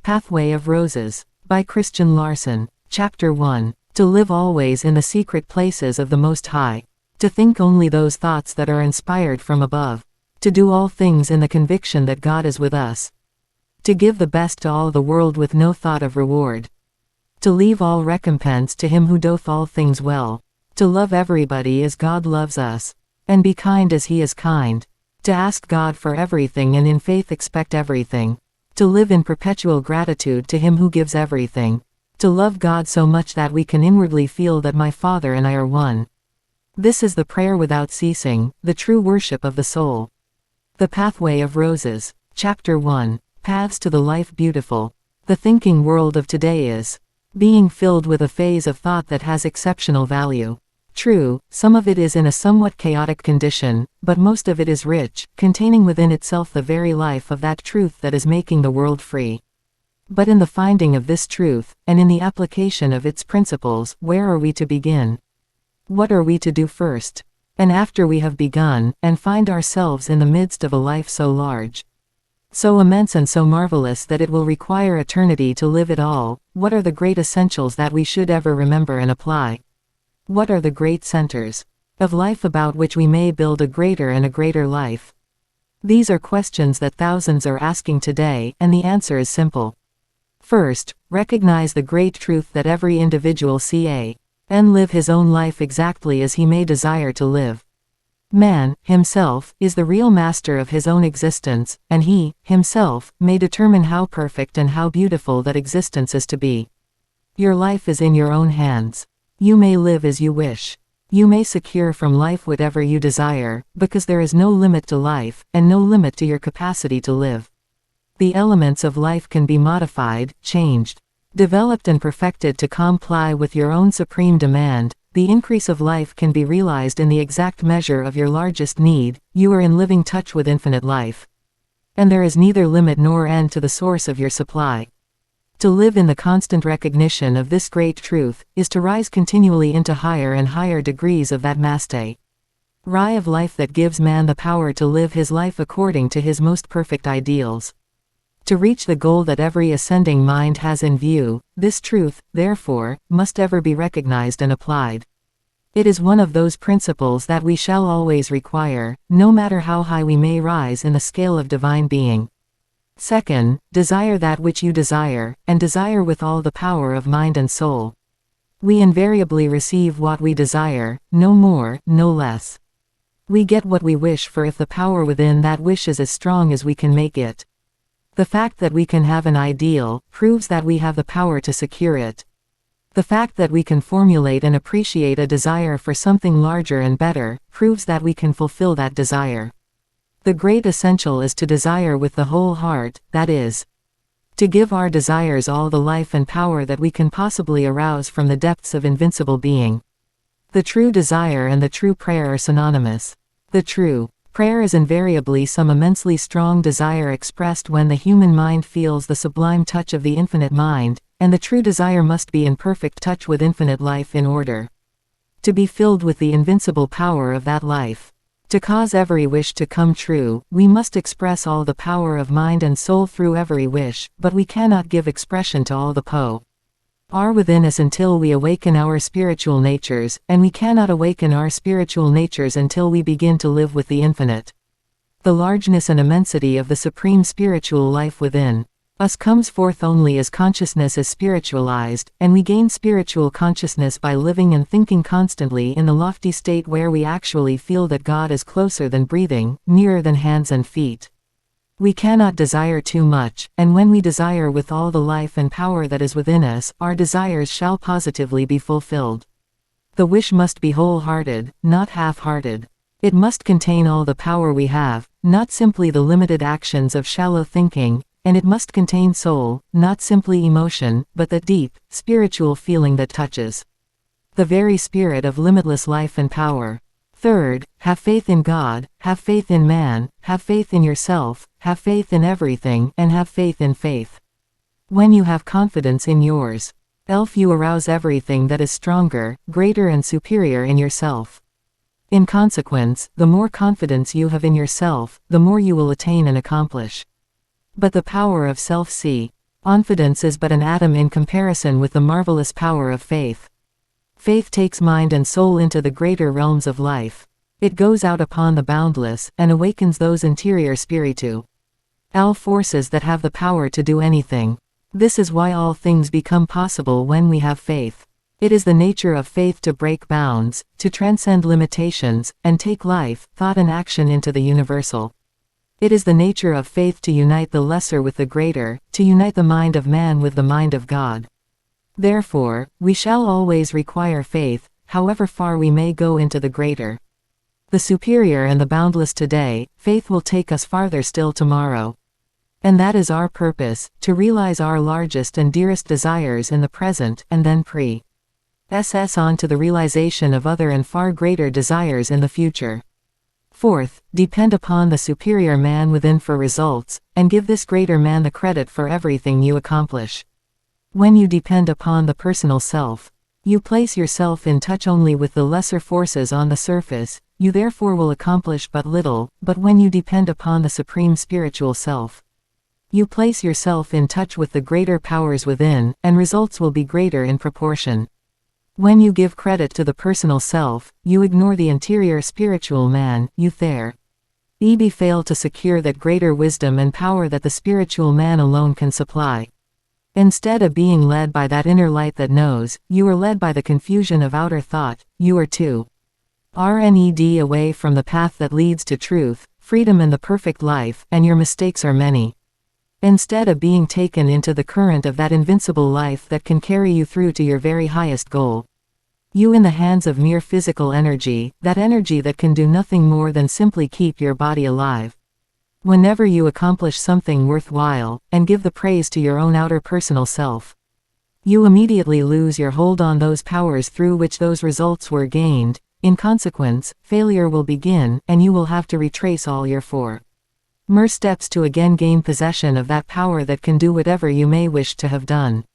Pathway of Roses, by Larson. Chapter 1. To live always in the secret places of the Most High. To think only those thoughts that are inspired from above. To do all things in the conviction that God is with us. To give the best to all the world with no thought of reward. To leave all recompense to him who doth all things well. To love everybody as God loves us. And be kind as he is kind. To ask God for everything and in faith expect everything. To live in perpetual gratitude to him who gives everything. To love God so much that we can inwardly feel that my Father and I are one. This is the prayer without ceasing, the true worship of the soul. The Pathway of Roses. Chapter 1. Paths to the Life Beautiful. The thinking world of today is being filled with a phase of thought that has exceptional value. True, some of it is in a somewhat chaotic condition, but most of it is rich, containing within itself the very life of that truth that is making the world free. But in the finding of this truth, and in the application of its principles, where are we to begin? What are we to do first? And after we have begun, and find ourselves in the midst of a life so large, so immense and so marvelous that it will require eternity to live it all, what are the great essentials that we should ever remember and apply? What are the great centers of life about which we may build a greater and a greater life? These are questions that thousands are asking today, and the answer is simple. First, recognize the great truth that every individual can live his own life exactly as he may desire to live. Man, himself, is the real master of his own existence, and he, himself, may determine how perfect and how beautiful that existence is to be. Your life is in your own hands. You may live as you wish. You may secure from life whatever you desire, because there is no limit to life, and no limit to your capacity to live. The elements of life can be modified, changed, developed and perfected to comply with your own supreme demand. The increase of life can be realized in the exact measure of your largest need. You are in living touch with infinite life. And there is neither limit nor end to the source of your supply. To live in the constant recognition of this great truth, is to rise continually into higher and higher degrees of that mastery of life that gives man the power to live his life according to his most perfect ideals. To reach the goal that every ascending mind has in view, this truth, therefore, must ever be recognized and applied. It is one of those principles that we shall always require, no matter how high we may rise in the scale of divine being. Second, desire that which you desire, and desire with all the power of mind and soul. We invariably receive what we desire, no more, no less. We get what we wish for if the power within that wish is as strong as we can make it. The fact that we can have an ideal, proves that we have the power to secure it. The fact that we can formulate and appreciate a desire for something larger and better, proves that we can fulfill that desire. The great essential is to desire with the whole heart, that is, to give our desires all the life and power that we can possibly arouse from the depths of invincible being. The true desire and the true prayer are synonymous. The true prayer is invariably some immensely strong desire expressed when the human mind feels the sublime touch of the infinite mind, and the true desire must be in perfect touch with infinite life in order to be filled with the invincible power of that life. To cause every wish to come true, we must express all the power of mind and soul through every wish, but we cannot give expression to all the power within us until we awaken our spiritual natures, and we cannot awaken our spiritual natures until we begin to live with the infinite. The largeness and immensity of the supreme spiritual life within us comes forth only as consciousness is spiritualized, and we gain spiritual consciousness by living and thinking constantly in the lofty state where we actually feel that God is closer than breathing, nearer than hands and feet. We cannot desire too much, and when we desire with all the life and power that is within us, our desires shall positively be fulfilled. The wish must be wholehearted, not half-hearted. It must contain all the power we have, not simply the limited actions of shallow thinking, and it must contain soul, not simply emotion, but the deep, spiritual feeling that touches the very spirit of limitless life and power. Third, have faith in God, have faith in man, have faith in yourself, have faith in everything, and have faith in faith. When you have confidence in yourself, you arouse everything that is stronger, greater and superior in yourself. In consequence, the more confidence you have in yourself, the more you will attain and accomplish. But the power of self Confidence is but an atom in comparison with the marvelous power of faith. Faith takes mind and soul into the greater realms of life. It goes out upon the boundless, and awakens those interior spiritual forces that have the power to do anything. This is why all things become possible when we have faith. It is the nature of faith to break bounds, to transcend limitations, and take life, thought and action into the universal. It is the nature of faith to unite the lesser with the greater, to unite the mind of man with the mind of God. Therefore, we shall always require faith, however far we may go into the greater. The superior and the boundless today, faith will take us farther still tomorrow. And that is our purpose, to realize our largest and dearest desires in the present, and then process on to the realization of other and far greater desires in the future. Fourth, depend upon the superior man within for results, and give this greater man the credit for everything you accomplish. When you depend upon the personal self, you place yourself in touch only with the lesser forces on the surface, you therefore will accomplish but little, but when you depend upon the supreme spiritual self, you place yourself in touch with the greater powers within, and results will be greater in proportion. When you give credit to the personal self, you ignore the interior spiritual man, you fail to secure that greater wisdom and power that the spiritual man alone can supply. Instead of being led by that inner light that knows, you are led by the confusion of outer thought, you are too away from the path that leads to truth, freedom and the perfect life, and your mistakes are many. Instead of being taken into the current of that invincible life that can carry you through to your very highest goal, you in the hands of mere physical energy, that energy that can do nothing more than simply keep your body alive. Whenever you accomplish something worthwhile, and give the praise to your own outer personal self, you immediately lose your hold on those powers through which those results were gained. In consequence, failure will begin, and you will have to retrace all your former steps to again gain possession of that power that can do whatever you may wish to have done.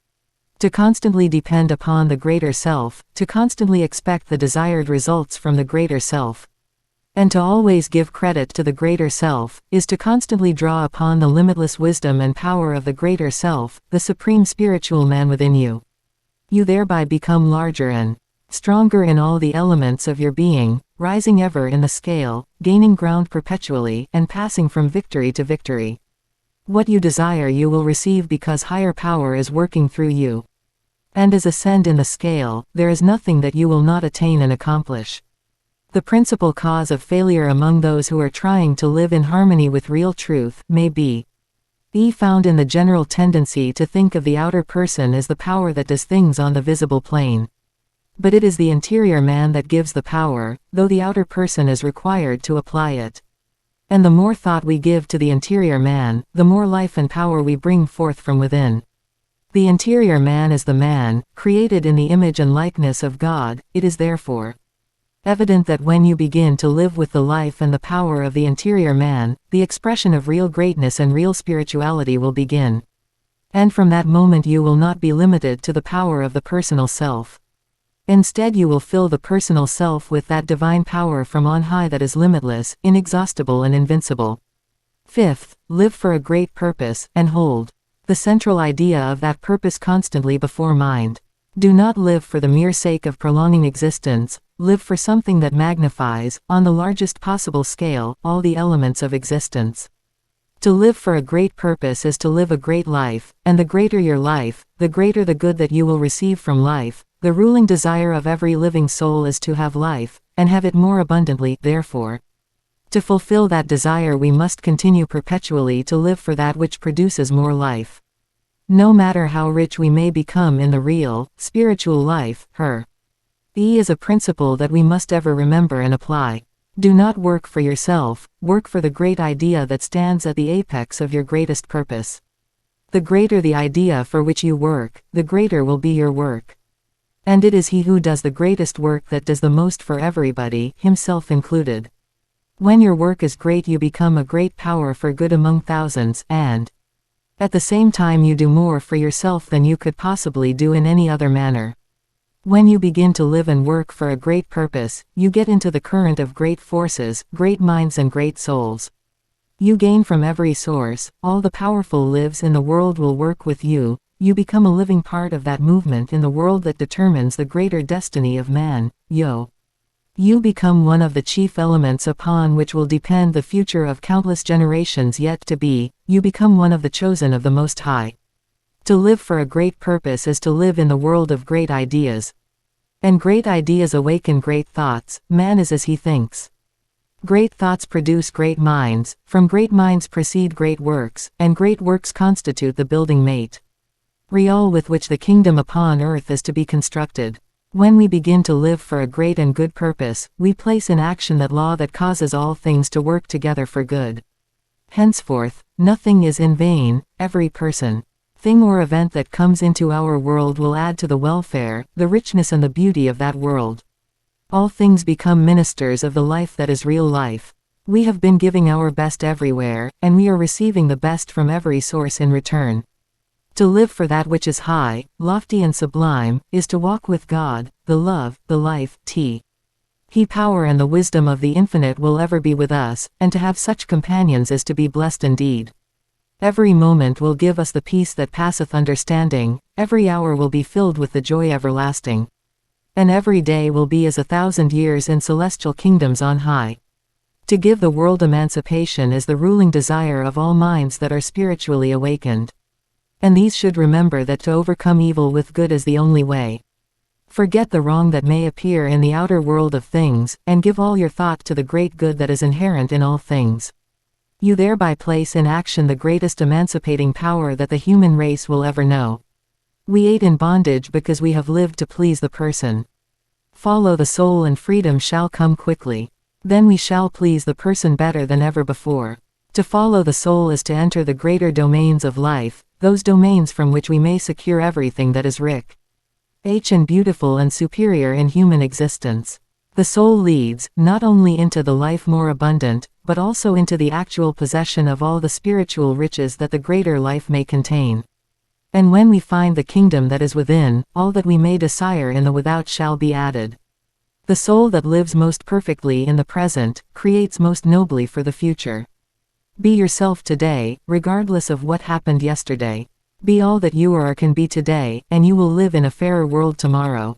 To constantly depend upon the greater self, to constantly expect the desired results from the greater self, and to always give credit to the greater self, is to constantly draw upon the limitless wisdom and power of the greater self, the supreme spiritual man within you. You thereby become larger and stronger in all the elements of your being, rising ever in the scale, gaining ground perpetually, and passing from victory to victory. What you desire you will receive because higher power is working through you. And as ascend in the scale, there is nothing that you will not attain and accomplish. The principal cause of failure among those who are trying to live in harmony with real truth may be found in the general tendency to think of the outer person as the power that does things on the visible plane. But it is the interior man that gives the power, though the outer person is required to apply it. And the more thought we give to the interior man, the more life and power we bring forth from within. The interior man is the man, created in the image and likeness of God. It is therefore evident that when you begin to live with the life and the power of the interior man, the expression of real greatness and real spirituality will begin. And from that moment you will not be limited to the power of the personal self. Instead you will fill the personal self with that divine power from on high that is limitless, inexhaustible and invincible. Fifth, live for a great purpose, and hold the central idea of that purpose constantly before mind. Do not live for the mere sake of prolonging existence, live for something that magnifies, on the largest possible scale, all the elements of existence. To live for a great purpose is to live a great life, and the greater your life, the greater the good that you will receive from life. The ruling desire of every living soul is to have life, and have it more abundantly. Therefore, to fulfill that desire we must continue perpetually to live for that which produces more life. No matter how rich we may become in the real, spiritual life, is a principle that we must ever remember and apply. Do not work for yourself, work for the great idea that stands at the apex of your greatest purpose. The greater the idea for which you work, the greater will be your work. And it is he who does the greatest work that does the most for everybody, himself included. When your work is great you become a great power for good among thousands, and at the same time you do more for yourself than you could possibly do in any other manner. When you begin to live and work for a great purpose, you get into the current of great forces, great minds and great souls. You gain from every source, all the powerful lives in the world will work with you, you become a living part of that movement in the world that determines the greater destiny of man, yo. You become one of the chief elements upon which will depend the future of countless generations yet to be, you become one of the chosen of the Most High. To live for a great purpose is to live in the world of great ideas. And great ideas awaken great thoughts, man is as he thinks. Great thoughts produce great minds, from great minds proceed great works, and great works constitute the building mate. Real with which the kingdom upon earth is to be constructed. When we begin to live for a great and good purpose, we place in action that law that causes all things to work together for good. Henceforth, nothing is in vain, every person, thing or event that comes into our world will add to the welfare, the richness and the beauty of that world. All things become ministers of the life that is real life. We have been giving our best everywhere, and we are receiving the best from every source in return. To live for that which is high, lofty and sublime, is to walk with God, the love, the life, He power and the wisdom of the infinite will ever be with us, and to have such companions is to be blessed indeed. Every moment will give us the peace that passeth understanding, every hour will be filled with the joy everlasting. And every day will be as 1,000 years in celestial kingdoms on high. To give the world emancipation is the ruling desire of all minds that are spiritually awakened. And these should remember that to overcome evil with good is the only way. Forget the wrong that may appear in the outer world of things, and give all your thought to the great good that is inherent in all things. You thereby place in action the greatest emancipating power that the human race will ever know. We ate in bondage because we have lived to please the person. Follow the soul and freedom shall come quickly. Then we shall please the person better than ever before. To follow the soul is to enter the greater domains of life, those domains from which we may secure everything that is rich and beautiful and superior in human existence. The soul leads, not only into the life more abundant, but also into the actual possession of all the spiritual riches that the greater life may contain. And when we find the kingdom that is within, all that we may desire in the without shall be added. The soul that lives most perfectly in the present, creates most nobly for the future. Be yourself today, regardless of what happened yesterday. Be all that you are or can be today, and you will live in a fairer world tomorrow.